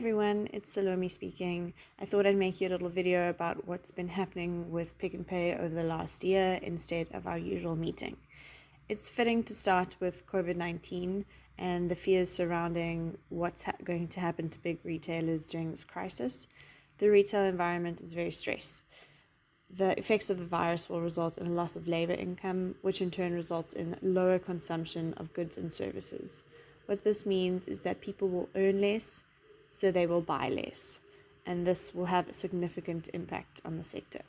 everyone, it's Salome speaking. I thought I'd make you a little video about what's been happening with Pick n Pay over the last year instead of our usual meeting. It's fitting to start with COVID-19 and the fears surrounding what's going to happen to big retailers during this crisis. The retail environment is very stressed. The effects of the virus will result in a loss of labor income, which in turn results in lower consumption of goods and services. What this means is that people will earn less, so they will buy less, and this will have a significant impact on the sector.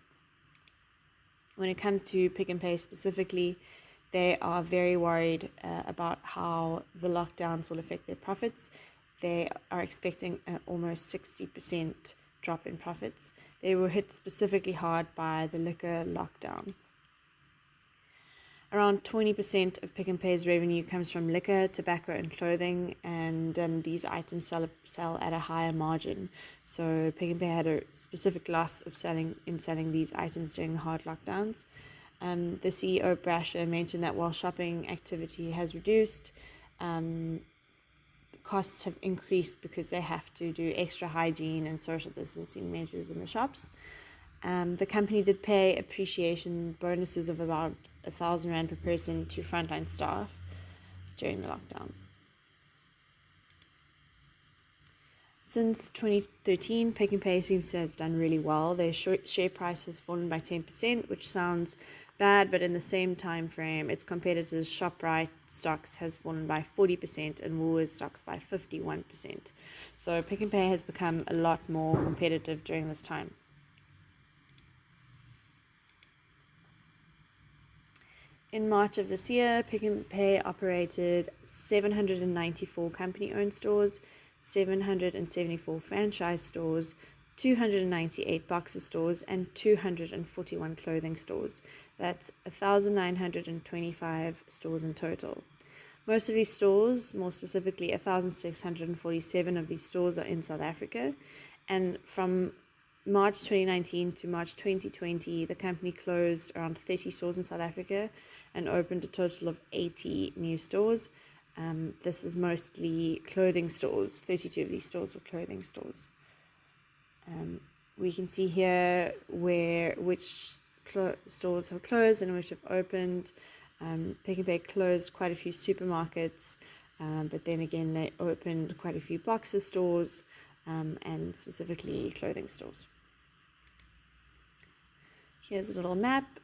When it comes to Pick n Pay specifically, they are very worried about how the lockdowns will affect their profits. They are expecting an almost 60% drop in profits. They were hit specifically hard by the liquor lockdown. Around 20% of Pick n Pay's revenue comes from liquor, tobacco, and clothing, and these items sell at a higher margin. So Pick n Pay had a specific loss of selling these items during the hard lockdowns. The CEO Brasher mentioned that while shopping activity has reduced, costs have increased because they have to do extra hygiene and social distancing measures in the shops. The company did pay appreciation bonuses of about R1,000 per person to frontline staff during the lockdown. Since 2013, Pick n Pay seems to have done really well. Their share price has fallen by 10%, which sounds bad, but in the same time frame, its competitors ShopRite stocks has fallen by 40% and Woolworths stocks by 51%. So Pick n Pay has become a lot more competitive during this time. In March of this year, Pick n Pay operated 794 company-owned stores, 774 franchise stores, 298 Boxer stores, and 241 clothing stores. That's 1,925 stores in total. Most of these stores, more specifically 1,647 of these stores, are in South Africa, and from March 2019 to March 2020, the company closed around 30 stores in South Africa and opened a total of 80 new stores. This was mostly clothing stores. 32 of these stores were clothing stores. We can see here which stores have closed and which have opened. Pick n Pay closed quite a few supermarkets, but then again they opened quite a few Boxer stores and specifically clothing stores. Here's a little map.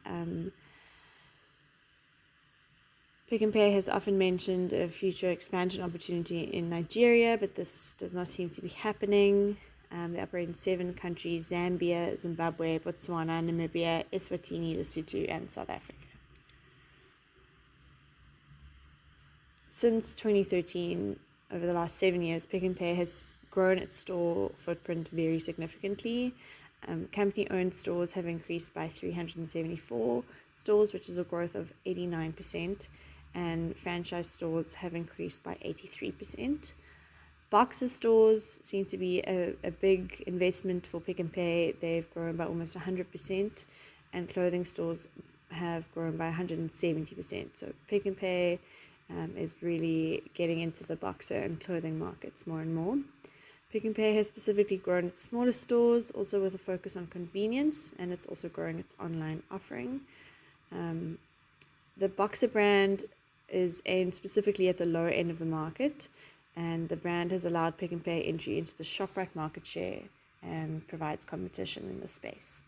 Pick n Pay has often mentioned a future expansion opportunity in Nigeria, but this does not seem to be happening. They operate in 7 countries: Zambia, Zimbabwe, Botswana, Namibia, Eswatini, Lesotho, and South Africa. Since 2013, over the last 7 years, Pick n Pay has grown its store footprint very significantly. Company-owned stores have increased by 374 stores, which is a growth of 89%, and franchise stores have increased by 83%. Boxer stores seem to be a big investment for Pick n Pay. They've grown by almost 100%, and clothing stores have grown by 170%. So Pick n Pay is really getting into the Boxer and clothing markets more and more. Pick n Pay has specifically grown its smaller stores, also with a focus on convenience, and it's also growing its online offering. The Boxer brand is aimed specifically at the lower end of the market, and the brand has allowed Pick n Pay entry into the ShopRite market share and provides competition in the space.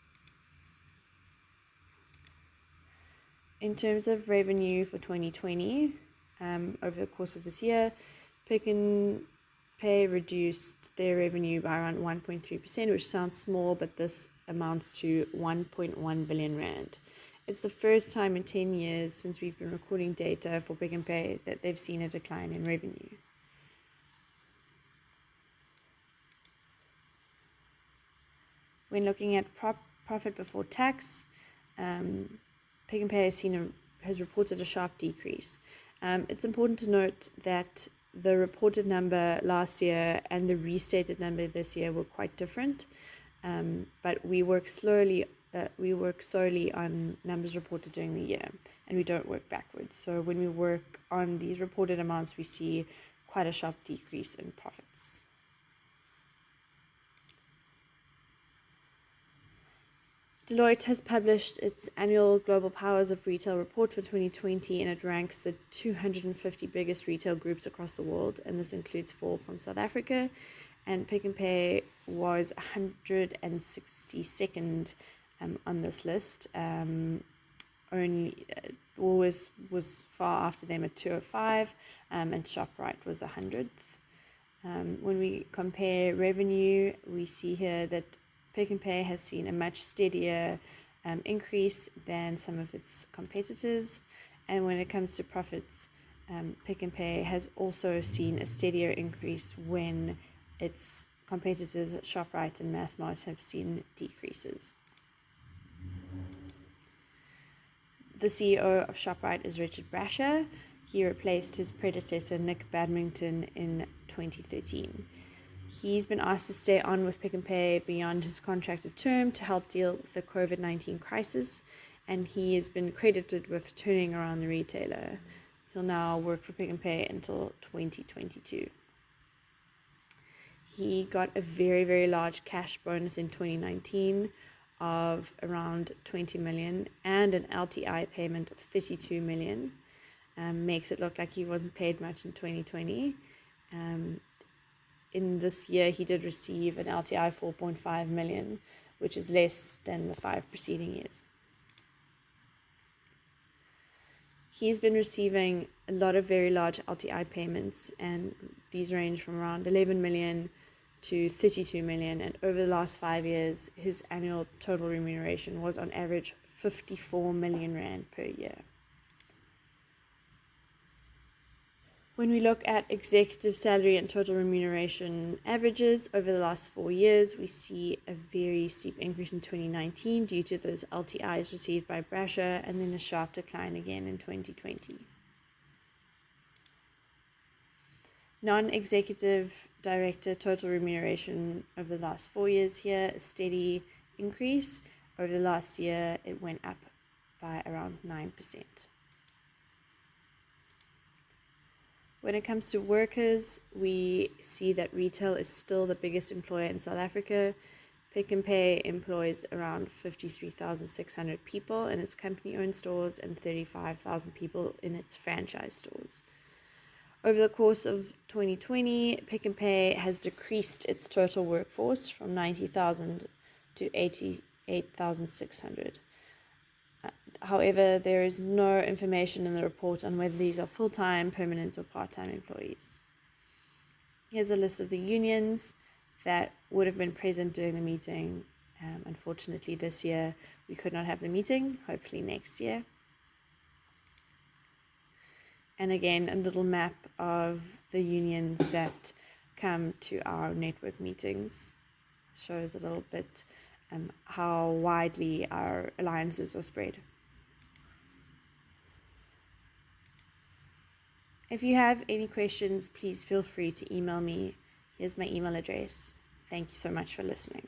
In terms of revenue for 2020, over the course of this year, Pick n Pay reduced their revenue by around 1.3%, which sounds small, but this amounts to 1.1 billion rand. It's the first time in 10 years since we've been recording data for Pick n Pay that they've seen a decline in revenue. When looking at profit before tax, Pick n Pay has reported a sharp decrease. It's important to note that the reported number last year and the restated number this year were quite different, but we work solely on numbers reported during the year, and we don't work backwards. So when we work on these reported amounts, we see quite a sharp decrease in profits. Deloitte has published its annual Global Powers of Retail report for 2020, and it ranks the 250 biggest retail groups across the world, and this includes 4 from South Africa. And Pick n Pay was 162nd on this list. Only Woolworths was far after them at 205, and ShopRite was 100th. When we compare revenue, we see here that Pick n Pay has seen a much steadier increase than some of its competitors. And when it comes to profits, Pick n Pay has also seen a steadier increase when its competitors, ShopRite and Massmart, have seen decreases. The CEO of ShopRite is Richard Brasher. He replaced his predecessor, Nick Badmington, in 2013. He's been asked to stay on with Pick n Pay beyond his contracted term to help deal with the COVID-19 crisis, and he has been credited with turning around the retailer. He'll now work for Pick n Pay until 2022. He got a very, very large cash bonus in 2019 of around 20 million and an LTI payment of 32 million. Makes it look like he wasn't paid much in 2020. In this year, he did receive an LTI 4.5 million, which is less than the 5 preceding years. He's been receiving a lot of very large LTI payments, and these range from around 11 million to 32 million. And over the last 5 years, his annual total remuneration was on average 54 million rand per year. When we look at executive salary and total remuneration averages over the last 4 years, we see a very steep increase in 2019 due to those LTIs received by Brasher, and then a sharp decline again in 2020. Non-executive director total remuneration over the last 4 years here, a steady increase. Over the last year, it went up by around 9%. When it comes to workers, we see that retail is still the biggest employer in South Africa. Pick n Pay employs around 53,600 people in its company-owned stores and 35,000 people in its franchise stores. Over the course of 2020, Pick n Pay has decreased its total workforce from 90,000 to 88,600. However, there is no information in the report on whether these are full-time, permanent, or part-time employees. Here's a list of the unions that would have been present during the meeting. Unfortunately, this year we could not have the meeting. Hopefully next year. And again, a little map of the unions that come to our network meetings. Shows a little bit how widely our alliances are spread. If you have any questions, please feel free to email me. Here's my email address. Thank you so much for listening.